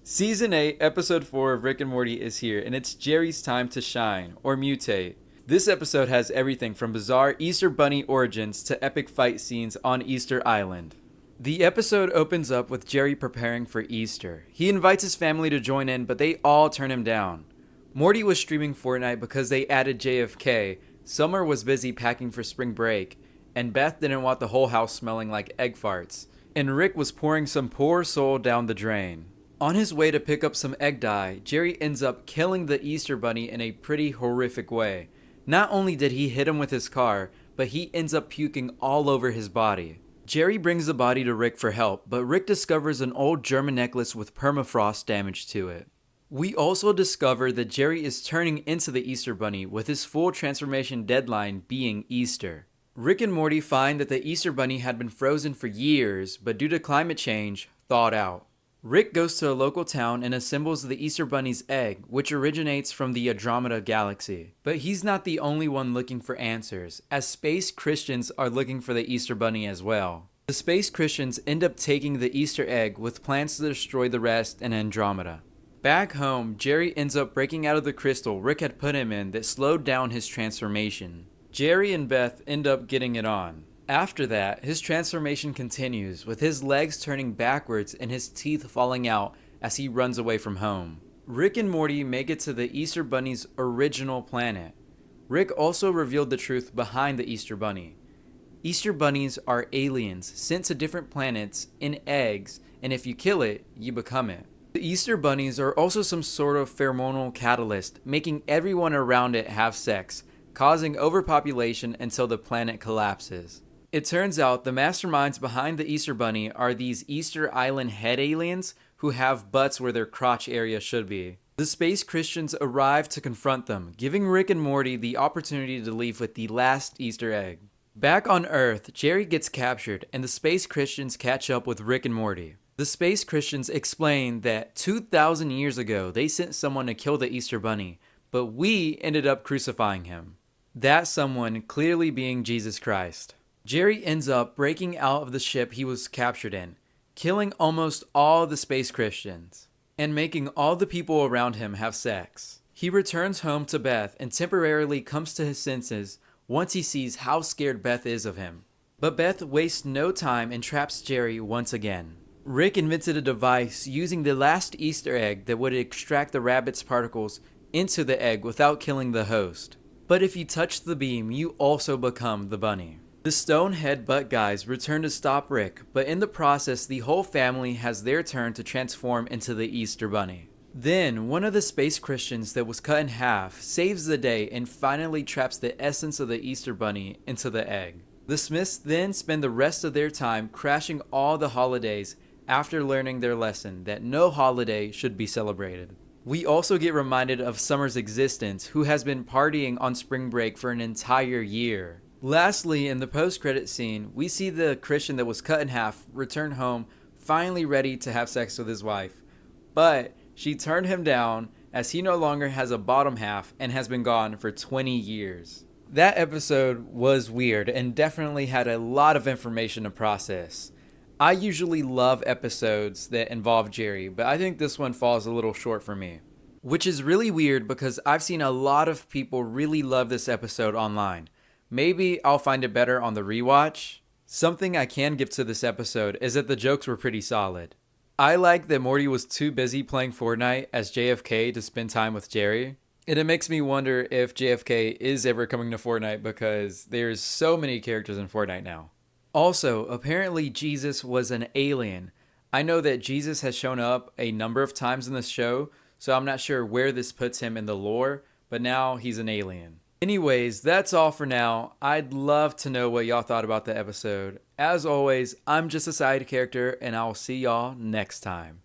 Season 8, Episode 4 of Rick and Morty is here, and it's Jerry's time to shine, or mutate. This episode has everything from bizarre Easter Bunny origins to epic fight scenes on Easter Island. The episode opens up with Jerry preparing for Easter. He invites his family to join in, but they all turn him down. Morty was streaming Fortnite because they added JFK, Summer was busy packing for spring break, and Beth didn't want the whole house smelling like egg farts, and Rick was pouring some poor soul down the drain. On his way to pick up some egg dye, Jerry ends up killing the Easter Bunny in a pretty horrific way. Not only did he hit him with his car, but he ends up puking all over his body. Jerry brings the body to Rick for help, but Rick discovers an old German necklace with permafrost damage to it. We also discover that Jerry is turning into the Easter Bunny, with his full transformation deadline being Easter. Rick and Morty find that the Easter Bunny had been frozen for years, but due to climate change, thawed out. Rick goes to a local town and assembles the Easter Bunny's egg, which originates from the Andromeda galaxy. But he's not the only one looking for answers, as space Christians are looking for the Easter Bunny as well. The space Christians end up taking the Easter egg with plans to destroy the rest in Andromeda. Back home, Jerry ends up breaking out of the crystal Rick had put him in that slowed down his transformation. Jerry and Beth end up getting it on. After that, his transformation continues, with his legs turning backwards and his teeth falling out as he runs away from home. Rick and Morty make it to the Easter Bunny's original planet. Rick also revealed the truth behind the Easter Bunny. Easter Bunnies are aliens sent to different planets in eggs, and if you kill it, you become it. The Easter Bunnies are also some sort of pheromonal catalyst, making everyone around it have sex, causing overpopulation until the planet collapses. It turns out the masterminds behind the Easter Bunny are these Easter Island head aliens who have butts where their crotch area should be. The space Christians arrive to confront them, giving Rick and Morty the opportunity to leave with the last Easter egg. Back on Earth, Jerry gets captured and the space Christians catch up with Rick and Morty. The space Christians explain that 2,000 years ago they sent someone to kill the Easter Bunny, but we ended up crucifying him. That someone clearly being Jesus Christ. Jerry ends up breaking out of the ship he was captured in, killing almost all the space Christians, and making all the people around him have sex. He returns home to Beth and temporarily comes to his senses once he sees how scared Beth is of him. But Beth wastes no time and traps Jerry once again. Rick invented a device using the last Easter egg that would extract the rabbit's particles into the egg without killing the host. But if you touch the beam, you also become the bunny. The stone head butt guys return to stop Rick, but in the process, the whole family has their turn to transform into the Easter Bunny. Then, one of the space Christians that was cut in half saves the day and finally traps the essence of the Easter Bunny into the egg. The Smiths then spend the rest of their time crashing all the holidays after learning their lesson that no holiday should be celebrated. We also get reminded of Summer's existence, who has been partying on spring break for an entire year. Lastly, in the post-credit scene, we see the Christian that was cut in half return home, finally ready to have sex with his wife. But she turned him down as he no longer has a bottom half and has been gone for 20 years. That episode was weird and definitely had a lot of information to process. I usually love episodes that involve Jerry, but I think this one falls a little short for me. Which is really weird because I've seen a lot of people really love this episode online. Maybe I'll find it better on the rewatch. Something I can give to this episode is that the jokes were pretty solid. I like that Morty was too busy playing Fortnite as JFK to spend time with Jerry. And it makes me wonder if JFK is ever coming to Fortnite because there's so many characters in Fortnite now. Also, apparently Jesus was an alien. I know that Jesus has shown up a number of times in the show, so I'm not sure where this puts him in the lore, but now he's an alien. Anyways, that's all for now. I'd love to know what y'all thought about the episode. As always, I'm just a side character, and I'll see y'all next time.